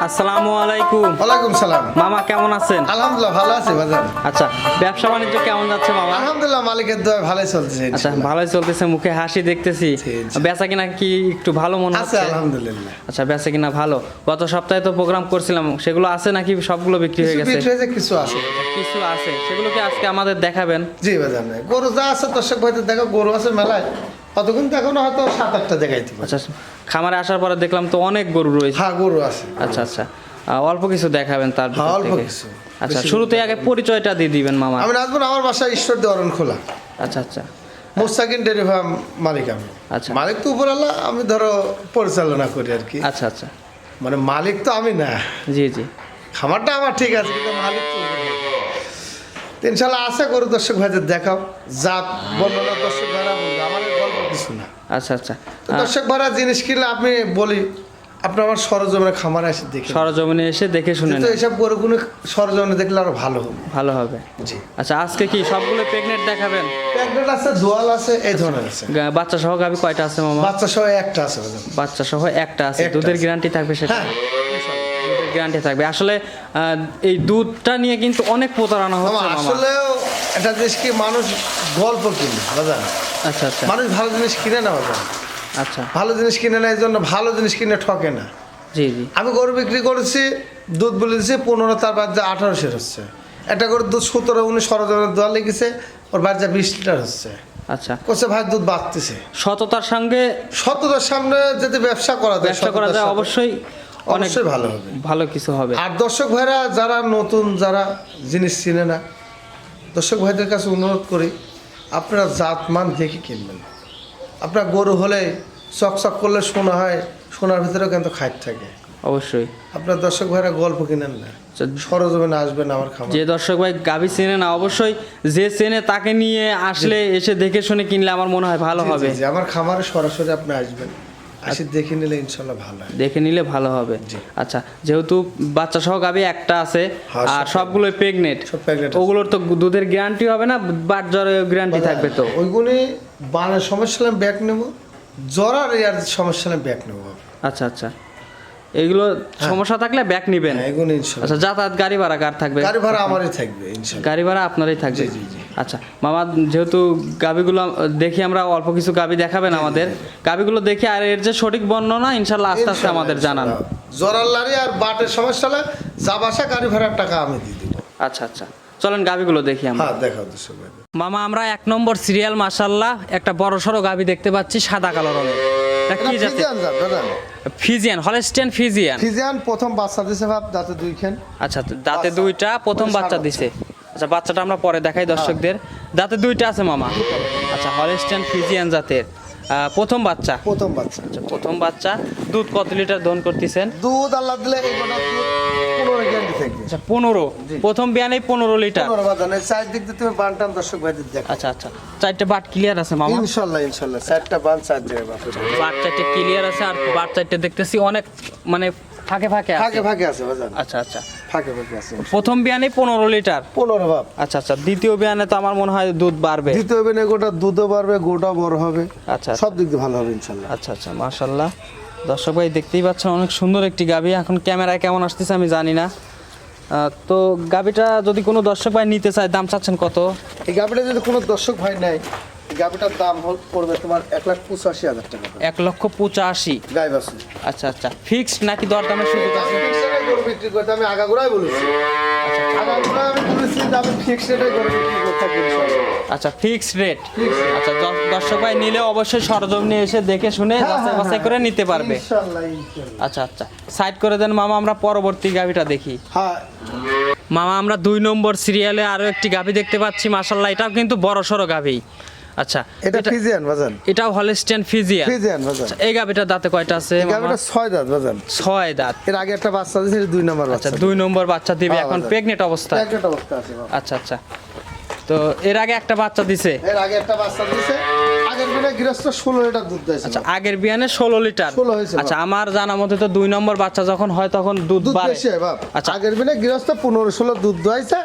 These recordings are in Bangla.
আসসালামু আলাইকুম। ওয়ালাইকুম সালাম। মামা কেমন আছেন? আলহামদুলিল্লাহ ভালো আছি বাজার। আচ্ছা, ব্যবসা বাণিজ্য কেমন যাচ্ছে মামা? আলহামদুলিল্লাহ মালিকের দয়ায় ভালোই চলছে। আচ্ছা, ভালোই চলতেছে, মুখে হাসি দেখতেছি। বেচা কিনা কি একটু ভালো মনে আছে হচ্ছে? আলহামদুলিল্লাহ। আচ্ছা, বেচা কিনা ভালো। গত সপ্তাহে তো প্রোগ্রাম করছিলাম, সেগুলো আছে নাকি সবগুলো বিক্রি হয়ে গেছে? কিছু আছে কিছু আছে, সেগুলোকে আজকে আমাদের দেখাবেন। জি বাজার। গরু যা আছে দর্শক ভাইদের দেখো, গরু আছে মেলায়, কতক্ষণ দেখো না হয়তো 7-8টা দেখাইতে পারি। আচ্ছা, খামারে আসার পরে দেখলাম তো অনেক গরু রয়েছে। হ্যাঁ গরু আছে। আচ্ছা আচ্ছা, অল্প কিছু দেখাবেন তার ভিতর হ্যাঁ, অল্প থেকে। কিছু। আচ্ছা, বেশি শুরুতে আগে পরিচয়টা দিয়ে দিবেন মামা। আমি নাজবুল, আমার বাসা ঈশ্বর দেওয়ারন খোলা। আচ্ছা আচ্ছা মুস্তাকিন ডেয়ারি ফার্ম মালিক আমি। আচ্ছা। মালিক তো উপরালা, আমি ধরো পরিচালনা করি আর কি। আচ্ছা আচ্ছা, মানে মালিক তো আমি না, জি জি। খামারটা আমার ঠিক আছে, কিন্তু মালিক তো ইনশাল্লাহ আছে। গরু দর্শক ভাইদের দেখাও, জাত বর্ণনা দর্শক ভাইরা বলবে, আমার গল্প কিছু না। আচ্ছা আচ্ছা, তো দর্শক ভাইরা জিনিস কিনলে আপনি বলি, আপনি আমার সরজমিনে খামারে এসে দেখে, সরজমিনে এসে দেখে শুনে তো নেন। এইসব গরুগুলো সরজমিনে দেখলে আরো ভালো হবে। ভালো হবে। জি। আচ্ছা, আজকে কি সবগুলো প্রেগনেন্ট দেখাবেন? প্যাকেট আছে, দোয়াল আছে, এই ধরনের আছে। বাচ্চা সহ গাভী কয়টা আছে মামা? বাচ্চা সহ একটা আছে বাজার। বাচ্চা সহ একটা আছে। একটা দুধের আছে। গ্যারান্টি থাকবে সেটা? হ্যাঁ ইনশাল্লাহ। দুধের গ্যারান্টি থাকবে। আসলে এই দুধটা নিয়ে কিন্তু অনেক প্রতারণা হচ্ছে মামা। আসলেও একটা জিনিস কি, মানুষ গল্প কিনে বাজার, আচ্ছা আচ্ছা মানুষ ভালো জিনিস কিনে না বাজার। আচ্ছা, ভালো জিনিস কিনে না, এই জন্য ভালো জিনিস কিনে ঠকে না। জি জি। আমি গরু বিক্রি করেছি, দুধ বলে দিচ্ছি 15, তার বাচ্চা 18 সের হচ্ছে। একটা করে দুধ 17-19 সরজমিনের দোয়া লেগেছে, ওর বাচ্চা 20 লিটার হচ্ছে। আচ্ছা, কোসে ভাই দুধ বাড়তেছে। সততার সঙ্গে সততার সামনে যদি ব্যবসা করা যায়, ব্যবসা করা যায়, অবশ্যই অনেক অবশ্যই ভালো হবে। ভালো কিছু হবে। আর দর্শক ভাইরা যারা নতুন, যারা জিনিস চিনে না, দর্শক ভাইদের কাছে অনুরোধ করি, আপনারা জাতমান দেখে কিনবেন। আপনার গরু হলে চকচক করলে সোনা হয়, সোনার ভিতরেও কিন্তু খাইট থাকে। অবশ্যই। আপনার দর্শক ভাইরা গল্প কিনেন না, সরজমিনে আসবেন আমার খামার। যে দর্শক ভাই গাভী চেনে না, অবশ্যই যে চেনে তাকে নিয়ে আসলে এসে দেখে শুনে কিনলে আমার মনে হয় ভালো হবে। জি, আমার খামারে সরাসরি আপনি আসবেন, আসি দেখে নিলে ইনশাল্লাহ ভালো হয়। দেখে নিলে ভালো হবে। জি। আচ্ছা, যেহেতু বাচ্চা সহ গাভী একটা আছে হ্যাঁ, আর সব সবগুলোই প্রেগনেন্ট, সব pregnant আছে। ওগুলোর তো দুধের গ্যারান্টি হবে না, বাট জ্বরের গ্যারান্টি থাকবে তো? ওইগুলি বানের সমস্যা হলে ব্যাক নেব, জ্বর আর ইয়ার সমস্যা হলে ব্যাক নেব। আচ্ছা আচ্ছা, এগুলো সমস্যা থাকলে ব্যাক নিবেন। হ্যাঁ, এগুলো ইনশাল্লাহ। আচ্ছা, যাতায়াত গাড়ি ভাড়া কার থাকবে? গাড়ি ভাড়া আমারই থাকবে ইনশাল্লাহ। গাড়ি ভাড়া আপনারই থাকবে। জি, জি, জি। আচ্ছা মামা, যেহেতু গাভিগুলো দেখি আমরা, অল্প কিছু গাভি দেখাবেন আমাদের। গাভিগুলো দেখি, আর এর যে সঠিক বর্ণনা ইনশাল্লাহ আস্তে আস্তে আমাদের জানান। জ্বরার লারি আর বাটের সমস্যা হলে যা বাসা গাড়ি ভাড়ার টাকা আমি দিয়ে দিব। আচ্ছা আচ্ছা, চলেন গাভিগুলো দেখি আমরা। হ্যাঁ দেখাও দর্শক ভাই। মামা, আমরা 1 নম্বর সিরিয়াল মাশাআল্লাহ একটা বড় সড়ো গাভি দেখতে পাচ্ছি, সাদা কালো রঙের। এটা কি জাতের? ফিজিয়ান জাত দাদা। Friesian, Holstein Friesian. ফিজিয়ান প্রথম বাচ্চা দিছে বাপ, দাঁতে 2 খান। আচ্ছা, দাঁতে 2টা, প্রথম মানে বাচ্চা সাদা দিছে। আচ্ছা, বাচ্চাটা আমরা পরে দেখাই দর্শকদের। দাঁতে 2টা আছে মামা। আচ্ছা, হলস্টেইন ফিজিয়ান জাতের প্রথম বাচ্চা। প্রথম বাচ্চা। আচ্ছা, প্রথম বাচ্চা। দুধ কত লিটার দহন করতেছেন? দুধ আল্লাহ দিলে এই গোটা দুধ 15 গ্যারান্টি থাকবে। আচ্ছা, 15। প্রথম বিয়ানে 15 লিটার। 15 বাজানে চার দিক দিয়ে তুমি বানটান দর্শক ভাইদের দেখো। আচ্ছা আচ্ছা, 4টে বাট ক্লিয়ার আছে মামা? ইনশাআল্লাহ ইনশাআল্লাহ, চারটা বান চার জায়গায় বাপ। বাট 4টে ক্লিয়ার আছে, আর বাট 4টে দেখতেছি অনেক মানে ফাঁকে ফাঁকে আছে। ফাঁকে ফাঁকে আছে বাজান। আচ্ছা আচ্ছা, ফাঁকে ফাঁকে আছে। প্রথম বিয়ানে 15 লিটার। 15 বাপ। আচ্ছা আচ্ছা, দ্বিতীয় বিয়ানে তো আমার মনে হয় দুধ বাড়বে। দ্বিতীয় বেনে গোটা দুধও বাড়বে, গোটা বড় হবে। আচ্ছা সব দিক দিয়ে ভালো হবে ইনশাআল্লাহ। আচ্ছা আচ্ছা, মাশাআল্লাহ। দর্শক ভাই দেখতেই পাচ্ছেন, অনেক সুন্দর একটি গাভী। এখন ক্যামেরায় কেমন আসতেছে আমি জানি না। তো গাভীটা যদি কোনো দর্শক ভাই নিতে চায়, দাম চাচ্ছেন কত? এই গাভিটা যদি কোনো দর্শক ভাই নেয়, এই গাভিটার দাম পড়বে তোমার 1,85,000 টাকা। 1,85,000। গাই বাছুর। আচ্ছা আচ্ছা, ফিক্সড নাকি দরদামের সুযোগ আছে? গরু বিক্রি করতে আমি আগাগোড়াই বলেছি। আগাগোড়া আমি বলেছি যে আমি ফিক্সড রেটে গরু বিক্রি করতে থাকি ইনশাআল্লাহ। আচ্ছা, ফিক্সড রেট। আচ্ছা, দর্শক ভাই নিলে অবশ্যই সরজমিনে এসে দেখে শুনে যাচাই বাছাই করে নিতে পারবে। ইনশাআল্লাহ ইনশাআল্লাহ। আচ্ছা আচ্ছা, সাইড করে দেন মামা, আমরা পরবর্তী গাভীটা দেখি। হ্যাঁ মামা, আমরা 2 নম্বর সিরিয়ালে আরো একটি গাভী দেখতে পাচ্ছি মাশাআল্লাহ, এটাও কিন্তু বড় সড়ো গাভী। আচ্ছা, এটা ফিজিয়ান বাজান। এটাও হলস্টেইন ফিজিয়ান। ফিজিয়ান বাজান। আচ্ছা, এই গাভীটার দাঁতে কয়টা আছে এই মামা? গাভিটা 6 দাঁত বাজান। 6 দাঁত। এর আগে একটা বাচ্চা দিয়েছে, 2 নম্বর আচ্ছা, বাচ্চা। 2 নম্বর বাচ্চা দিবে হ্যাঁ, এখন বাজার। প্রেগনেন্ট অবস্থায়। প্রেগনেন্ট অবস্থা আছে বাবা। আচ্ছা আচ্ছা, তো এর আগে একটা বাচ্চা দিছে। এর আগে একটা বাচ্চা দিয়েছে, আগের দিনে গৃহস্থ 16 লিটার দুধ দিয়েছে। আচ্ছা, আগের বিয়ানে 16 লিটার। 16 হয়েছে আচ্ছা, আমার জানা মতে তো 2 নম্বর বাচ্চা যখন হয় তখন দুধ দুধ বাড়ে। বেশি হয় বাপ। আচ্ছা। আগের দিনে গৃহস্থ 15-16 দুধ দোয়াইছে।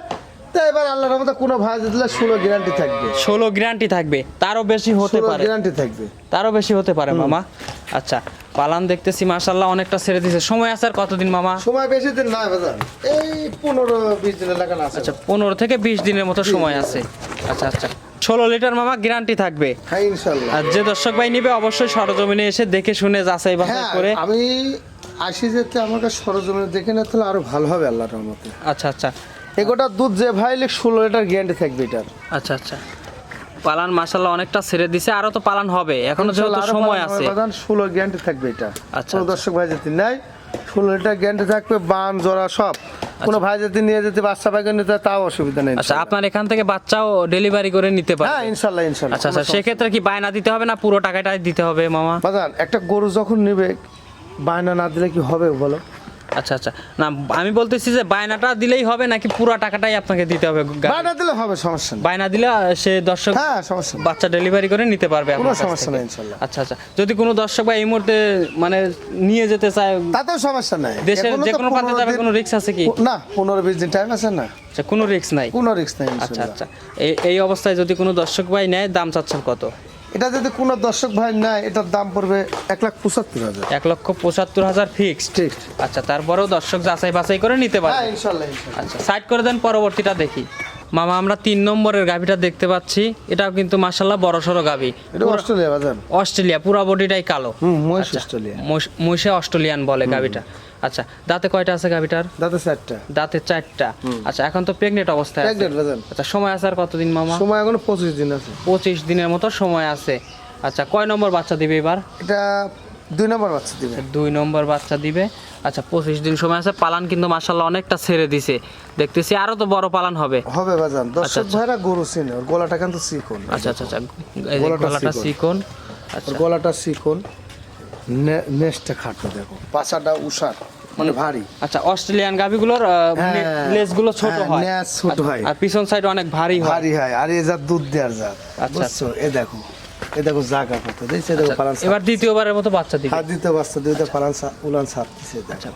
তো এবার আল্লাহর রহমতে কোনো ভাই দিলে 16 গ্যারান্টি থাকবে। 16 গ্যারান্টি থাকবে, তারও বেশি হতে 16 পারে। গ্যারান্টি থাকবে। তারও বেশি হতে পারে মামা। আচ্ছা, পালান দেখতেছি মাশাআল্লাহ অনেকটা ছেড়ে দিয়েছে। সময় আছে আর কতদিন মামা? সময় বেশি দিন নাই বাজান, এই 15-20 দিনের লাগানো আছে। আচ্ছা 15 থেকে 20 দিনের মতো সময় আছে। আচ্ছা আচ্ছা 16 লিটার মামা গ্যারান্টি থাকবে। হ্যাঁ ইনশাআল্লাহ। আর যে দর্শক ভাই নিবে অবশ্যই সরজমিনে এসে দেখে শুনে যাচাই বাছাই হ্যাঁ করে। আমি আসি যেতে আমার কাছে সরজমিনে দেখে না তাহলে আরো ভালো হবে আল্লাহর রহমতে। আচ্ছা আচ্ছা এগোটা দুধ যে ভাইলে 16 লিটার গ্যারান্টি থাকবে এটার। আচ্ছা আচ্ছা পালান মাশাআল্লাহ অনেকটা ছেড়ে দিছে, আরো তো পালান হবে এখনো যেহেতু সময় আছে। 16 গ্যারান্টি থাকবে এটা। আচ্ছা, কোনো দর্শক ভাই যদি নাই 16 লিটার গ্যারান্টি থাকবে, বান জোড়া সব। কোনো ভাই যদি নিয়ে যেতে বাচ্চা পাইকে নিতে তাও অসুবিধা নেই। আচ্ছা আপনার এখান থেকে বাচ্চাও ডেলিভারি করে নিতে হ্যাঁ পারবে? ইনশাআল্লাহ ইনশাআল্লাহ। আচ্ছা আচ্ছা সেক্ষেত্রে কি বায়না দিতে হবে না পুরো টাকাটাই দিতে হবে মামা? বাজান একটা গরু যখন নেবে বায়না না দিলে কি হবে বলো? আচ্ছা আচ্ছা না আমি বলতেছি যে বায়নাটা দিলেই হবে নাকি পুরো টাকাটাই আপনাকে দিতে হবে? বায়না দিলে হবে, সমস্যা নেই। বায়না দিলে সে দর্শক হ্যাঁ সমস্যা নেই, বাচ্চা ডেলিভারি করে নিতে পারবে কোনো আপনার কাছ সমস্যা থেকে। নেই ইনশাআল্লাহ। আচ্ছা আচ্ছা যদি কোনো দর্শক ভাই এই মুহূর্তে মানে নিয়ে যেতে চায় তাতেও সমস্যা নাই। দেশের এখনো যে তো কোনো প্রান্তে 15 যাবে, দিন- কোনো রিস্ক আছে কি? না 15-20 দিন টাইম আছে না, আচ্ছা কোনো রিস্ক নাই। কোনো রিস্ক নাই আচ্ছা ইনশাআল্লাহ। আচ্ছা এই অবস্থায় যদি কোনো দর্শক ভাই নেয় দাম চাচ্ছেন কত? এটা যদি কোনো দর্শক ভাই নেয় এটার দাম পড়বে 1,75,000। 1,75,000 ফিক্সড। ঠিক। আচ্ছা তারপরেও দর্শক যাচাই বাছাই করে নিতে পারবে। হ্যাঁ ইনশাআল্লাহ ইনশাআল্লাহ। আচ্ছা সাইড করে দেন, পরবর্তীটা দেখি। মামা আমরা 3 নম্বরের গাভীটা দেখতে পাচ্ছি, এটাও কিন্তু মাশাআল্লাহ বড়সড় গাভী। এটা অস্ট্রেলিয়া বাজান। অস্ট্রেলিয়া পুরা বডিটাই কালো। মহিষ আচ্ছা, অস্ট্রেলিয়া। মহিষে অস্ট্রেলিয়ান বলে গাভীটা। আচ্ছা দাঁতে কয়টা আছে গাভীটার? দাদা 4টা। দাঁতে 4টা। আচ্ছা এখন তো প্রেগনেন্ট অবস্থায় আছে। প্রেগনেন্ট বাজান। আচ্ছা সময় আছে আর কতদিন মামা? সময় এখনো 25 দিন আছে। 25 দিনের মতো সময় আছে। আচ্ছা কয় নম্বর বাচ্চা দিবে এবার? এটা 2 নম্বর বাচ্চা দিবে। 2 নম্বর বাচ্চা দিবে। আচ্ছা 25 দিন সময় আছে। পালান কিন্তু মাশাআল্লাহ অনেকটা ছেড়ে দিছে, দেখতেছি আরো তো বড় পালান হবে। হবে বাজান, দর্শক আচ্ছা। ভাইরা গরু চিনে, ওর গলাটা কিন্তু চিকন। আচ্ছা আচ্ছা আচ্ছা এই যে গলাটা গলাটা চিকন। চিকন। ওর আচ্ছা গলাটা চিকন, নেসটা খাটো, দেখো পাছাটা উষার মানে ভারী। আচ্ছা অস্ট্রেলিয়ান গাভীগুলোর হ্যাঁ, লেজগুলো ছোট হ্যাঁ, হয়। নেজ ছোট হয়। আর পিছন সাইড অনেক ভারী হয়। ভারী হয়, আর এ যা দুধ দেওয়ার জাত। আচ্ছা, বুঝছো? এ দেখো জায়গা কত দেখছে, দেখো পালান। এবার দ্বিতীয়বারের মতো বাচ্চা দিবে। হাত দিতে বাচ্চা দিতে পালান উলান ছাড়তেছে। আচ্ছা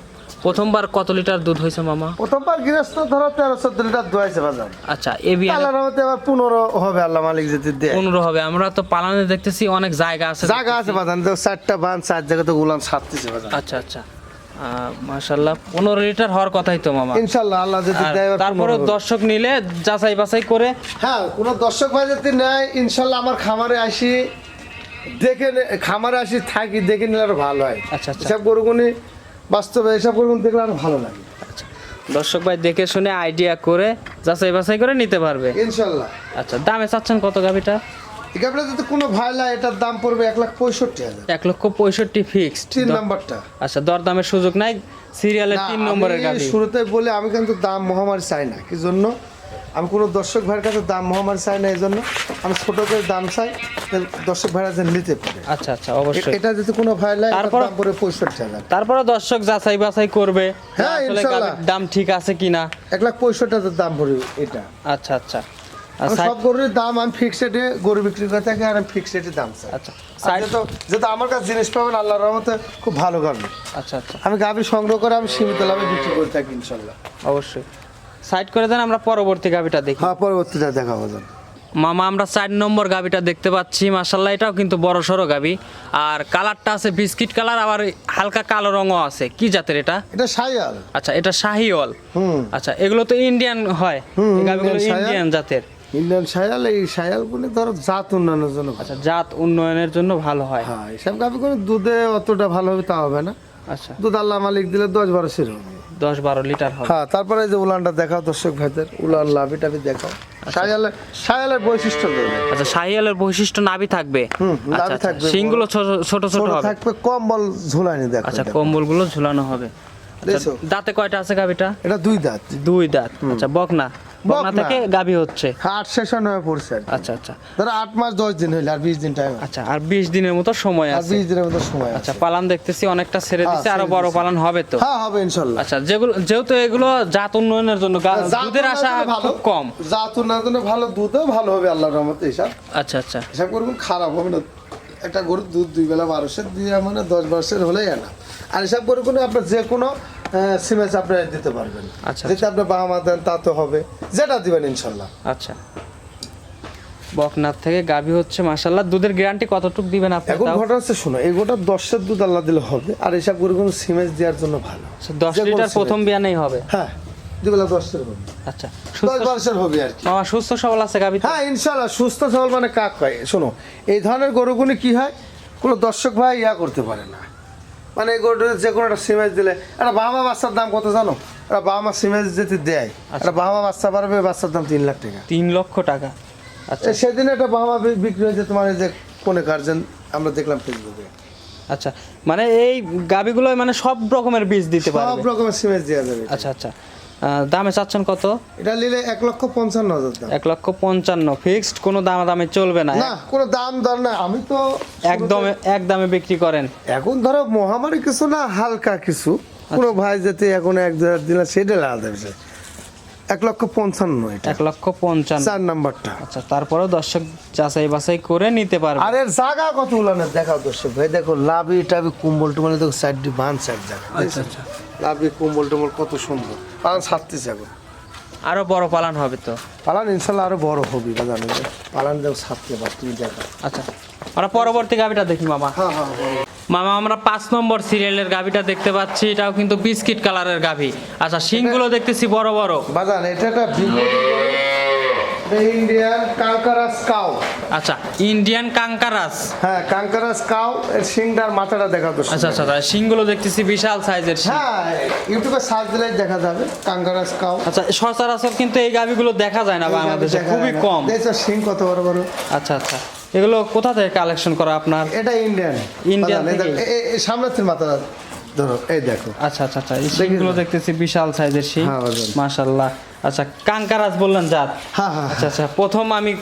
প্রথমবার কত লিটার দুধ হয়েছে মামা? প্রথমবার গৃহস্থ ধরো 13-14 লিটার দোয়াইছে বাজার। আচ্ছা এবিএন আল্লাহর রহমতে আবার 15 হবে, আল্লাহ মালিক যদি দেয়। 15 হবে। আমরা তো পালানে দেখতেছি অনেক জায়গা আছে। জায়গা আছে বাজান, দেখো 4টা বান 4 জায়গা তো উলান ছাড়তেছে বাজার। আচ্ছা আচ্ছা মাশাআল্লাহ 15 লিটার হওয়ার কথাই তো মামা। ইনশাআল্লাহ আল্লাহ যদি আর দেয় এবার তারপরে 15 হবে। দর্শক নিলে যাচাই বাছাই করে। হ্যাঁ কোন দর্শক ভাই যদি নেয় ইনশাআল্লাহ আমার খামারে আসি দেখে খামারে আসি থাকি দেখে নিলে আরো ভালো হয়। আচ্ছা আচ্ছা এসব গরুগুনি বাস্তবে এসব গরুগুনি দেখলে আরো ভালো লাগে। আচ্ছা দর্শক ভাই দেখে শুনে আইডিয়া করে যাচাই বাছাই করে নিতে পারবে ইনশাআল্লাহ। আচ্ছা দামে চাচ্ছেন কত গাভীটা? এগুলো যদি কোনো ভাই লা এটার দাম পড়বে 1,65,000। 1,65,000 ফিক্সড। 3 নাম্বারটা। আচ্ছা দরদামের সুযোগ নাই, সিরিয়ালের না, 3 নম্বরের আমি গাভী। শুরুতে বলে আমি কিন্তু দাম মহামারী চাই না, কি জন্য আমি কোনো দর্শক ভাইয়ের কাছে দাম মহামারী চাই না, এই জন্য আমি ছোট করে দাম চাই, দর্শক ভাইরা যেন নিতে পারে। আচ্ছা আচ্ছা অবশ্যই। এটা যদি কোনো ভাই লাই এটার তারপর- দাম পড়বে 65,000। তারপরে দর্শক যাচাই বাছাই করবে হ্যাঁ, আসলে ইনশাআল্লাহ। গাভীর দাম ঠিক আছে কিনা। 1,65,000 দাম পড়বে এটা। আচ্ছা আচ্ছা আমি সব গরুর দাম আমি ফিক্সড রেটে গরু বিক্রি করে থাকি, আর আমি ফিক্সড রেটে দাম চাই। আচ্ছা আর সাইড যেহেতু আমার কাছে জিনিস পাবেন আল্লাহর রহমতে খুব ভালো গাভী। আচ্ছা আচ্ছা আমি গাভী সংগ্রহ করে আমি সীমিত লাভে বিক্রি করে থাকি ইনশাল্লাহ। অবশ্যই সাইড করে দেন, আমরা পরবর্তী গাভীটা দেখি। হ্যাঁ পরবর্তীতে দেখাবো যান। মামা আমরা 4 নম্বর গাভীটা দেখতে পাচ্ছি, মাশাআল্লাহ এটাও কিন্তু বড় সড়ো গাভী, আর কালারটা আছে বিস্কিট কালার, আবার হালকা কালো রঙও আছে। কি জাতের এটা? এটা শায়াল। আচ্ছা এটা শাহিওয়াল। হুম। আচ্ছা এগুলো তো ইন্ডিয়ান হয়, এই গাভীগুলো ইন্ডিয়ান শায়াল। ইন্ডিয়ান জাতের। ইন্ডিয়ান শায়াল, এই শায়ালগুলি ধরো জাত উন্নয়নের জন্য ভালো। আচ্ছা জাত উন্নয়নের জন্য ভালো হয়। হ্যাঁ এসব গাভী কোনো দুধে অতটা ভালো হবে তা হবে না, আচ্ছা দুধ আল্লাহ মালিক দিলে 10-12 সের হবে। 10-12 লিটার হবে। হ্যাঁ তারপরে এই যে উলানটা দেখাও দর্শক ভাইদের, উলান লাভি টাভি দেখাও। শায়ালের বৈশিষ্ট্য দেবে। আচ্ছা শাহিওয়ালের বৈশিষ্ট্য নাভি থাকবে। নাভি আচ্ছা আচ্ছা থাকবে, শিংগুলো ছোট ছোট ছোট হবে। থাকবে, কম্বল ঝুলানি দেখো। আচ্ছা কম্বলগুলো ঝুলানো হবে। আচ্ছা, দেখছো? দাঁতে কয়টা আছে গাভীটা? এটা 2 দাঁত। 2 দাঁত। আচ্ছা বকনা বকনা বকনা। থেকে গাভী হচ্ছে। 8 সেশন হয়ে পড়ছে আর কি। আচ্ছা আচ্ছা ধরো 8 মাস 10 দিন হইলে আর 20 দিন টাইম আছে। আচ্ছা আর 20 দিনের মতো সময় আর আছে। 20 দিনের মতো সময় আচ্ছা আছে। পালান দেখতেছি অনেকটা ছেড়ে হ্যাঁ, দিচ্ছে, আরো ছেড়ে বড় দিছে। পালান হবে তো। হ্যাঁ হবে ইনশাআল্লাহ। আচ্ছা যেহেতু এগুলো জাত উন্নয়নের জন্য জাত দুধের আশা উন্নয়নের জন্য খুব কম। জাত উন্নয়নের জন্য ভালো, দুধও ভালো হবে আল্লাহর রহমতে। আচ্ছা আচ্ছা হিসাব করবেন খারাপ হবে না। একটা গরুর দুধ 2 বেলা 1200 দিয়ে মানে 10-12 হলেই না। আর হিসাব করে কোনো আপনার যে কোনো সিমেন্স আপনি দিতে পারবেন। আচ্ছা, যেটা আপনি বাবা মা দেন তা তো হবে, যেটা দিবেন ইনশাল্লাহ। আচ্ছা বকনার থেকে গাভী হচ্ছে মাশাআল্লাহ। দুধের গ্যারান্টি কতটুকু দিবেন আপনি? এখন তাও ঘটনা হচ্ছে শোনো, এই গোটা 10 দুধ আল্লাহ দিলে হবে, আর এসব গরুগুলো সিমেজ দেওয়ার জন্য ভালো। 10 যে কোনো লিটার সিমেজ। প্রথম বিয়ানেই হবে। হ্যাঁ, দুবেলা 10 হবে, আচ্ছা 10 হবে আর কি। মামা সুস্থ সবল আছে গাভী? হ্যাঁ ইনশাল্লাহ সুস্থ সবল, মানে কাক পায়। শোনো, এই ধরনের গরুগুলি কি হয়, কোনো দর্শক ভাই করতে পারে না। মানে এই গরুটা যে কোনো একটা সিমেজ দিলে, একটা বাহামা বাচ্চার দাম কত জানো? একটা বাহামা সিমেজ যদি দেয়, একটা বাহামা বাচ্চা পারবে, বাচ্চার দাম 3 লাখ টাকা। 3 লক্ষ টাকা। আচ্ছা সেদিন একটা বাহামা বিক্রি হয়েছে তোমার, এই যে কোনে গার্জেন আমরা দেখলাম ফেসবুকে। আচ্ছা, মানে এই গাভীগুলো মানে সব রকমের বীজ দিতে সব পারবে? রকমের সিমেজ দেওয়া যাবে। আচ্ছা আচ্ছা, দামে চাচ্ছেন কত? এটা নিলে 1,55,000 দাম। 1,55,000 ফিক্সড, কোনো দামে চলবে না? না, কোনো দাম দর না, আমি তো একদমে বিক্রি করেন। এখন ধরো মহামারী কিছু না, হালকা কিছু, কোনো ভাই যেতে এখন 1,000 দিলে সেটা আলাদা বিষয়। 1,55,000 এটা 1,55,000। 4 নাম্বারটা। আচ্ছা, তারপরেও দর্শক যাচাই বাছাই করে নিতে পারবে। আর এর জায়গা কত উলানের দেখাও দর্শক ভাই, দেখো লাভি টাবি কুম্বল টুম্বল, দেখো সাইডটি বান সাইড জায়গা। আচ্ছা আচ্ছা, লাভি কুম্বল টুম্বল কত সুন্দর, পালান ছাড়তেছে এখন। আরো বড় পালান হবে তো? পালান ইনশাল্লাহ আরো বড় হবে, বাজানো পালান দেখো ছাড়তে পার তুমি দেখা। আচ্ছা, আমরা পরবর্তী গাভিটা দেখি মামা। হ্যাঁ হ্যাঁ হ্যাঁ। মামা আমরা 5 নম্বর সিরিয়ালের গাভিটা দেখতে পাচ্ছি, এটাও কিন্তু বিস্কিট কালারের গাভি। আচ্ছা, শিংগুলো দেখতেছি বড় বড়। বাজান এটা একটা ইন্ডিয়ান কাঙ্কারাস কাউ। আচ্ছা, ইন্ডিয়ান কাঙ্কারাস। হ্যাঁ, কাঙ্কারাস কাউ, এর শিংটার মাথাটা দেখা দর্শক। আচ্ছা আচ্ছা, শিংগুলো দেখতেছি বিশাল সাইজের শিং। হ্যাঁ, ইউটিউবে সার্চ দিলেই দেখা যাবে কাঙ্কারাস কাউ। আচ্ছা, সচরাচর কিন্তু এই গাভিগুলো দেখা যায় না বাংলাদেশে, খুবই কম। দেখছো শিং কত বড় বড়। আচ্ছা আচ্ছা, এগুলো কোথা থেকে কালেকশন করা আপনার? এটা ইন্ডিয়ান। ইন্ডিয়ান থেকে? সামনের মাথা ধরো, এই দেখো। আচ্ছা আচ্ছা আচ্ছা, এই শিংগুলো দেখতেছি বিশাল সাইজের শিং। হ্যাঁ, বাজান। মাশাআল্লাহ। আচ্ছা, কাঙ্কারাস বললেন জাত? হ্যাঁ হ্যাঁ। আচ্ছা আচ্ছা, প্রথম আমি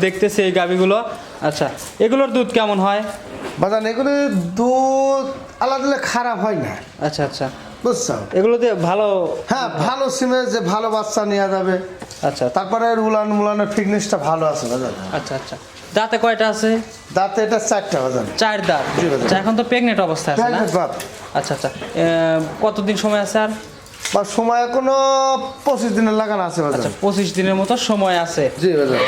দেখতেছি এই গাভিগুলো। আচ্ছা, এগুলোর দুধ কেমন হয়? বাজান এগুলো দুধ আলাদা দিলে খারাপ হয় না। আচ্ছা আচ্ছা, বুঝছো? এগুলোতে ভালো। হ্যাঁ, ভালো সিমের যে ভালো বাচ্চা নেওয়া যাবে। আচ্ছা তারপরে এর উলানের ফিটনেসটা ভালো আছে বাজান। আচ্ছা আচ্ছা, দাঁতে কয়টা আছে? দাঁতে এটা 4টা বাজান। 4 দাঁত। জি, বাজান। আচ্ছা, এখন তো প্রেগনেন্ট অবস্থায় আছে না? প্রেগনেন্ট বাপ। আচ্ছা আচ্ছা, কতদিন সময় আছে আর? বা সময় এখনো 25 দিনের লাগানো আছে বাজান। আচ্ছা, 25 দিনের মতো সময় আছে। জি বাজান।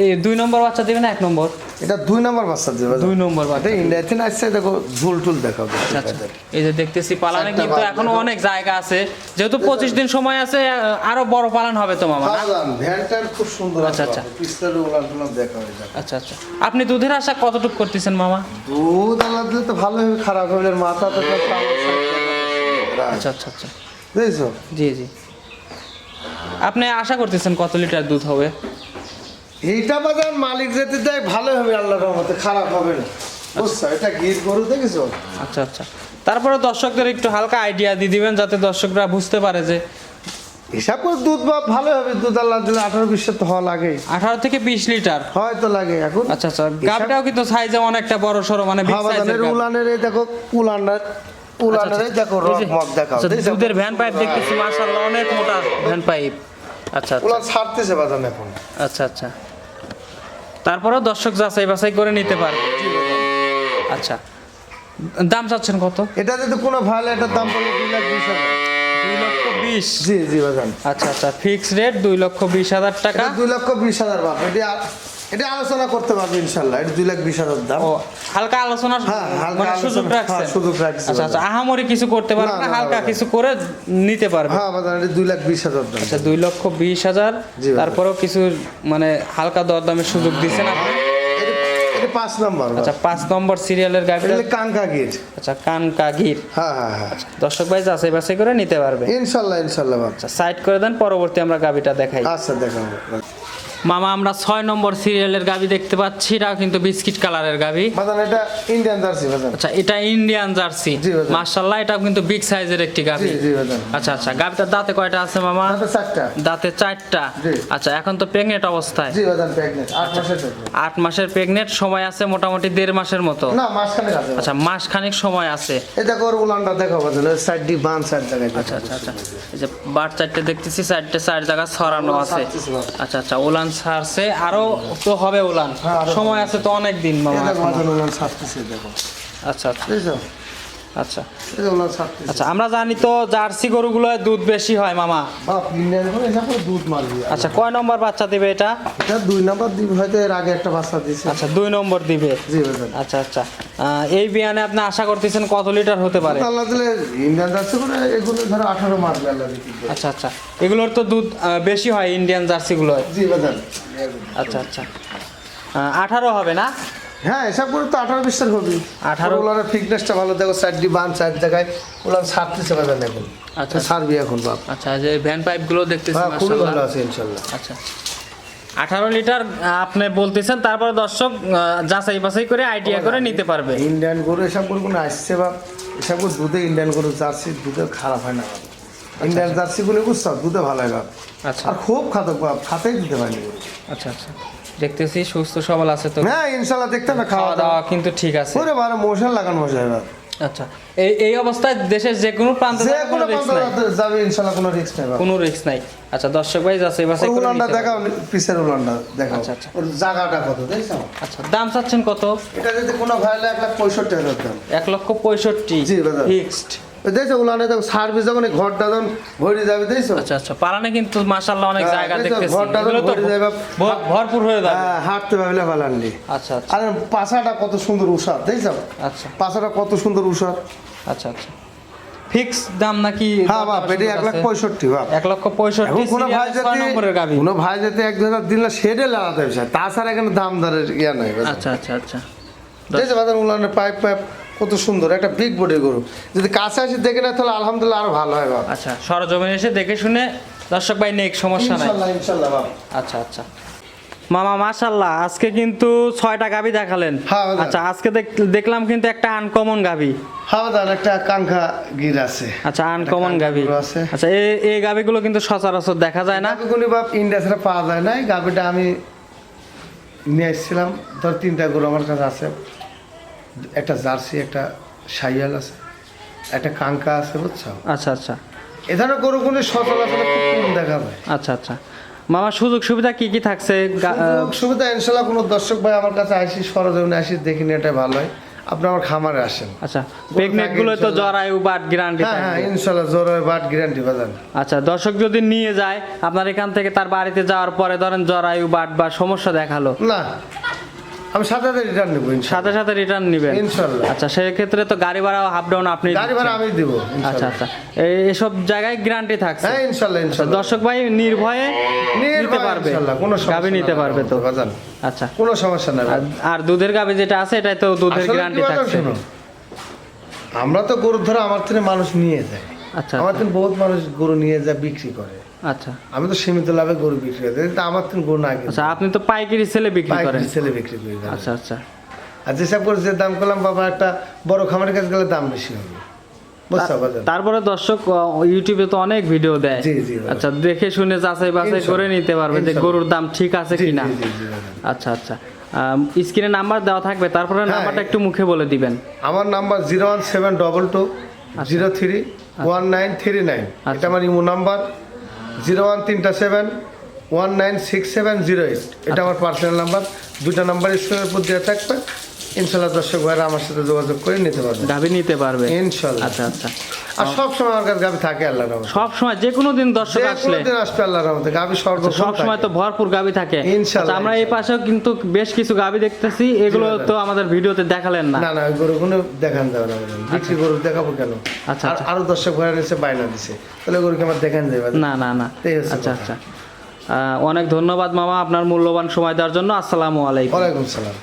এই 2 নম্বর বাচ্চা দিবেন না 1 নম্বর? এটা 2 নম্বর বাচ্চা দেবে বাজান। 2 নম্বর বাচ্চা। এটা ইন্ডিয়াতে আসছে, দেখো ঝুল টুল দেখাও। আচ্ছা, এই যে দেখতেছি পালানে 4টা কিন্তু বাচ্চা এখনো দেখো। অনেক জায়গা আছে, যেহেতু 25 দিন সময় আছে, আরো বড় পালান হবে তো মামা না? বাজান ভ্যানটার খুব সুন্দর আছে। আচ্ছা, আচ্ছা। পিছনের উলান দেখা হয়ে যাবে। আচ্ছা আচ্ছা, আপনি দুধের আশা কতটুকু করতেছেন মামা? দুধ আলাদা দিলে তো ভালো হবে, খারাপ হবে মাথা তো আচ্ছা আচ্ছা আচ্ছা, বুঝছো? জি জি। আপনি আশা করতেছেন কত লিটার দুধ হবে? এইটা বাজার মালিক যেতে দেয় ভালো হবে, আল্লাহর রহমতে খারাপ হবে না। বুঝছো? এটা গির গরু দেখেছো? আচ্ছা আচ্ছা, তারপরে দর্শকদের একটু হালকা আইডিয়া দিয়ে দিবেন, যাতে দর্শকরা বুঝতে পারে যে হিসাব করে দুধ বা ভালো হবে। দুধ আল্লাহ দিলে 18-20 তো হওয়া লাগে, 18 থেকে 20 লিটার হয়তো লাগে এখন। আচ্ছা আচ্ছা, গাভটাও কিন্তু সাইজে অনেকটা বড় সরো, মানে বিগ সাইজের বাজানের গাভ। উলানের এই দেখো, উলানের দেখো এই যে, রক মক দেখাও। আচ্ছা, দেখছো? দুধের ভ্যান পাইপ দেখতেছি মাশাআল্লাহ, অনেক মোটা ভ্যান পাইপ। আচ্ছা আচ্ছা উলান ছাড়তেছে বাজান এখন। আচ্ছা আচ্ছা, তারপরেও দর্শক যাচাই বাছাই করে নিতে পারবে। আচ্ছা, দাম চাচ্ছেন কত? এটা যদি কোনো ভালো, এটার দাম পড়বে 2,20,000। 2,20,000। জি জি বাজান। আচ্ছা আচ্ছা, ফিক্স রেট 2,20,000 টাকা। এটা 2,20,000 বাপ। এটা আলোচনা করতে পারবে ইনশাল্লাহ। এটা 2,20,000 দাম। ও, হালকা আলোচনা, হ্যাঁ, হালকা মানে সুযোগ আলোচনা, রাখছেন? হ্যাঁ, সুযোগ রাখছি আচ্ছা আচ্ছা, আহামরি কিছু করতে পারবে না, না, না, হালকা না, কিছু করে নিতে পারবে। হ্যাঁ বাজান, এটা 2,20,000 দাম। আচ্ছা, 2,20,000। জি, বাবা। তারপরেও কিছু মানে হালকা দরদামের সুযোগ দিচ্ছেন আপনি? এটা 5 নম্বর। আচ্ছা, 5 নম্বর সিরিয়ালের গাভিটা। এটা কাঙ্কা গির। আচ্ছা, কানকাগির। হ্যাঁ হ্যাঁ হ্যাঁ, দর্শক ভাই যাচাই বাছাই করে নিতে পারবে। ইনশাল্লাহ বাপ। আচ্ছা, সাইড করে দেন, পরবর্তী আমরা গাভিটা দেখাই। আচ্ছা দেখাবো। মামা আমরা 6 নম্বর সিরিয়ালের গাভি দেখতে পাচ্ছি, এটাও কিন্তু বিস্কিট কালারের গাভি। বাজান এটা ইন্ডিয়ান জার্সি বাজান। আচ্ছা, এটা ইন্ডিয়ান জার্সি। জি, বাজান। মাশাআল্লাহ, এটাও কিন্তু বিগ সাইজের একটি গাভি। জি জি বাজান। আচ্ছা আচ্ছা, গাভিটার দাঁতে কয়টা আছে মামা? এটা 4টা। দাঁতে 4টা। জি। আচ্ছা, এখন তো প্রেগনেন্ট অবস্থায়? জি বাজান, প্রেগনেন্ট 8 মাসের প্রেগনেন্ট। 8 মাসের প্রেগনেন্ট, সময় আছে মোটামুটি 1.5 মাসের মতো। না, মাসখানেক আছে। আচ্ছা, মাস খানিক সময় আছে। এই দেখো ওর উলানটা দেখো বাজান, ওই সাইড দি বান সাইড জায়গায়। আচ্ছা আচ্ছা আচ্ছা, এই যে বার 4টে দেখতেছি, 4টে 4 জায়গা ছড়ানো আছে। আচ্ছা আচ্ছা, উলান ছাড়ছে, আরো তো হবে উলান, হ্যাঁ, আরো সময় আছে তো অনেক দিন মামা এই দেখো এখনো। বাজান উলান ছাড়তেছে দেখো। আচ্ছা আচ্ছা, বুঝছো? আচ্ছা এই যে ওনার ছাড়তে আচ্ছা, আমরা জানি তো জার্সি গরুগুলোয় দুধ বেশি হয় মামা। বাপ ইন্ডিয়ান করে এসব করে দুধ মারবি। আচ্ছা, কয় নম্বর বাচ্চা দিবে এটা? এটা 2 নাম্বার দিবে, হয়তো এর আগে একটা বাচ্চা দিয়েছে। আচ্ছা, 2 নম্বর দিবে। জি ভাইজান। আচ্ছা আচ্ছা, এই বিয়ানে আপনি আশা করতেছেন কত লিটার হতে পারে? আল্লাহ দিলে ইন্ডিয়ান জার্সি করে এগুলো ধরো 18 মারবে আল্লাহ দিলে। আচ্ছা আচ্ছা, এগুলোর তো দুধ বেশি হয় ইন্ডিয়ান জার্সিগুলোয়। জি ভাইজান। আচ্ছা আচ্ছা, 18 হবে না? হ্যাঁ, এসব করে তো 18-20 হবে। 18 ওলার ফিটনেসটা ভালো, দেখো সাইডটি বান সাইড জায়গায় ওলার ছাড়তেছে ভাইজান এখন। আচ্ছা ছাড়বি এখন বাপ। আচ্ছা, যে ভ্যান পাইপগুলো দেখতেছি হ্যাঁ, খুবই মাশাআল্লাহ। ভালো আছে ইনশাআল্লাহ। আচ্ছা, 18 লিটার আপনি বলতেছেন, তারপরে দর্শক যাচাই বাছাই করে আইডিয়া করে নিতে পারবে। ইন্ডিয়ান গরু এসব গরু কোনো আসছে বাপ, এসব গরু দুধে ইন্ডিয়ান গরু জার্সি দুধে খারাপ হয় না বাপ। ইন্ডিয়ান জার্সিগুলো বুঝছো দুধে ভালো হয় বাপ। আচ্ছা আর খুব খাতক বাপ, খাতেই দিতে পারিনি গরু। আচ্ছা আচ্ছা, দেখতেছি সুস্থ সবল আছে তো। হ্যাঁ ইনশাআল্লাহ, দেখতে না খাওয়া দাওয়া কিন্তু ঠিক আছে। ওরে বারে মোশন লাগানো মশা বাপ। আচ্ছা, এই অবস্থায় দেশের যে কোনো প্রান্তে যে কোনো কোনো রিস্ক নাই? যাবে ইনশাআল্লাহ, কোনো রিস্ক নেই বাপ। কোনো রিস্ক নাই। আচ্ছা, দর্শক ভাই যাচাই বাছাই করে উলানটা নিতে দেখাও, পিসের উলানটা দেখাও। আচ্ছা, আচ্ছা। ওর জায়গাটা কত দেখছো? আচ্ছা, দাম চাচ্ছেন কত? এটা যদি কোনো ভাইলে 1,65,000 দাম। 1,65,000 জি, দাদা। ফিক্সড। দেখছো উলানে দেখো সার্ভিস যখন এই ঘরটা যখন ভরে যাবে দেখছো? আচ্ছা আচ্ছা, পালানে কিন্তু মাশাআল্লাহ অনেক হ্যাঁ, জায়গা দেখছো, দেখতেছি। ঘরটা এগুলো তো ভরে যাবে। ভরপুর হয়ে যাবে। হ্যাঁ, হাঁটতে পারলে ভালো আনলি। আচ্ছা আচ্ছা আর পাছাটা কত সুন্দর উষার দেখছো? আচ্ছা পাছাটা কত সুন্দর উষার। আচ্ছা আচ্ছা, ফিক্স দাম নাকি? হ্যাঁ বাপ, এটা 1,65,000 বাপ। 1,65,000 এখন কোনো ভাই সিরিয়াল 6 নম্বরের গাবি। কোনো ভাই যদি 1,000 দিন না সেটা লাগাতে হবে, তাছাড়া এখানে দাম দরের ইয়া নাই। আচ্ছা আচ্ছা আচ্ছা, দেখছো বাজার উলানের পাইপ পাইপ কত সুন্দর, একটা বিগ বডি গরু। যদি কাছে আসি দেখে না তাহলে আলহামদুলিল্লাহ আরো ভালো হয় বাপ। আচ্ছা, সরজমিনে এসে দেখে শুনে দর্শক ভাই নেক, সমস্যা নাই। ইনশাআল্লাহ ইনশাআল্লাহ বাপ। আচ্ছা আচ্ছা মামা, মাশাআল্লাহ আজকে কিন্তু 6টা গাবি দেখালেন। হ্যাঁ, দাদা। আচ্ছা, আজকে দেখলাম কিন্তু একটা আনকমন গাবি। হ্যাঁ দাদা, একটা কাঙ্খা গির আছে। আচ্ছা, আনকমন গাবি আছে। আচ্ছা, এই গাবিগুলো কিন্তু সচরাচর দেখা যায় না। গাবিগুলি বাপ ইন্ডিয়া ছাড়া পাওয়া যায় না। এই গাবিটা আমি নিয়ে এসেছিলাম, ধর 3টা গরু আমার কাছে আছে। একটা জার্সি, একটা শাইয়াল আছে, একটা কাঙ্কা আছে, বুঝছো? আচ্ছা আচ্ছা এ ধরনের গরুগুলি সচরাচর খুব কম দেখা যায়। আচ্ছা আচ্ছা মামা, সুযোগ সুবিধা কি কি থাকছে? সুযোগ সুবিধা ইনশাল্লাহ, কোনো দর্শক ভাই আমার কাছে আসি সরজমিনে আসি দেখিনি, এটা ভালো হয়। আপনি আমার খামারে আসেন। আচ্ছা, প্রেগনেন্ট গুলো তো জরায়ু বাট গ্যারান্টি হ্যাঁ থাকবে। হ্যাঁ ইনশাল্লাহ, জোর বাট গ্যারান্টি বাজান। আচ্ছা, দর্শক যদি নিয়ে যায় আপনার এখান থেকে, তার বাড়িতে যাওয়ার পরে ধরেন জরায়ু বাট বা সমস্যা দেখালো, না, আমি সাথে রিটার্ন নেবো সাথে সাথে রিটার্ন নেবেন ইনশাল্লাহ। আচ্ছা, সেই ক্ষেত্রে তো গাড়ি ভাড়া হাফ ডাউন আপনি গাড়ি ভাড়া আমি দিব। আচ্ছা আচ্ছা, এসব জায়গায় গ্যারান্টি থাকছে। হ্যাঁ ইনশাল্লাহ ইনশাল্লাহ। দর্শক ভাই নির্ভয়ে নিতে পারবে, ইনশাল্লাহ, কোনো গাভী নিতে পারবে তো। বাজান আচ্ছা, কোনো সমস্যা নাই। আর দুধের গাভী যেটা আছে এটাই তো দুধের আসলে গ্যারান্টি কি বাজান থাকছে। শোনো, আমরা তো গরু ধরে আমার থেকে মানুষ নিয়ে যায়। আচ্ছা আমার থেকে বহুত মানুষ গরু নিয়ে যায় বিক্রি করে। আচ্ছা আমি তো সীমিত লাভে গরু বিক্রি করি, কিন্তু আমার থেকে গরু না আচ্ছা, আপনি তো পাইকারি সেলে বিক্রি করেন। পাইকারি ছেলে বিক্রি করি। আচ্ছা আচ্ছা আর যেসব করে যে দাম করলাম বাবা, একটা বড় খামারের কাছে গেলে দাম বেশি হবে, বুঝছো বাজান? তারপরে দর্শক ইউটিউবে তো অনেক ভিডিও দেয়। জি, জি, বাবা। আচ্ছা, দেখে শুনে যাচাই বাছাই করে নিতে পারবে যে ইনশাল্লাহ। গরুর দাম ঠিক আছে জি, কিনা। জি, জি, জি, বাজান। আচ্ছা আচ্ছা, স্ক্রিনে নাম্বার দেওয়া থাকবে, তারপরে হ্যাঁ। নাম্বারটা একটু মুখে বলে দিবেন। আমার নাম্বার 01722031939। এটা আমার ইমো নাম্বার। 01337196708। এটা আমার পার্সোনাল নাম্বার। 2টা নাম্বার স্ক্রিনের উপর দেওয়া থাকবে। ইনশাল্লাহ দর্শক ভাইরা আমার সাথে যোগাযোগ করে নিতে পারবে গাভী নিতে পারবে ইনশাল্লাহ। আচ্ছা আচ্ছা, আর সবসময় আমার কাছে গাভি থাকে আল্লাহর রহমতে। সব সময় যে কোনো দিন দর্শক আসলে কোনদিন আসবে আল্লাহর রহমতে, গাভি সর্বক্ষণ সব সময় তো থাকে। ভরপুর গাভী থাকে। ইনশাল্লাহ, আচ্ছা, আমরা এই পাশেও কিন্তু বেশ কিছু গাভী দেখতেছি, এগুলো দাদা। তো আমাদের ভিডিওতে দেখালেন না। না না, ওই গরুগুলো দেখান যাবে না বাজান। বিক্রি গরু দেখাবো কেন? আচ্ছা, আর আচ্ছা। আরো দর্শক ভাইরা নিচে বায়না দিছে, তাহলে গরুকে আমার দেখান যাবে না। না না না, এই হচ্ছে আচ্ছা কথা। আচ্ছা, অনেক ধন্যবাদ মামা আপনার মূল্যবান সময় দেওয়ার জন্য। আসসালামু আলাইকুম। ওয়ালাইকুম সালাম।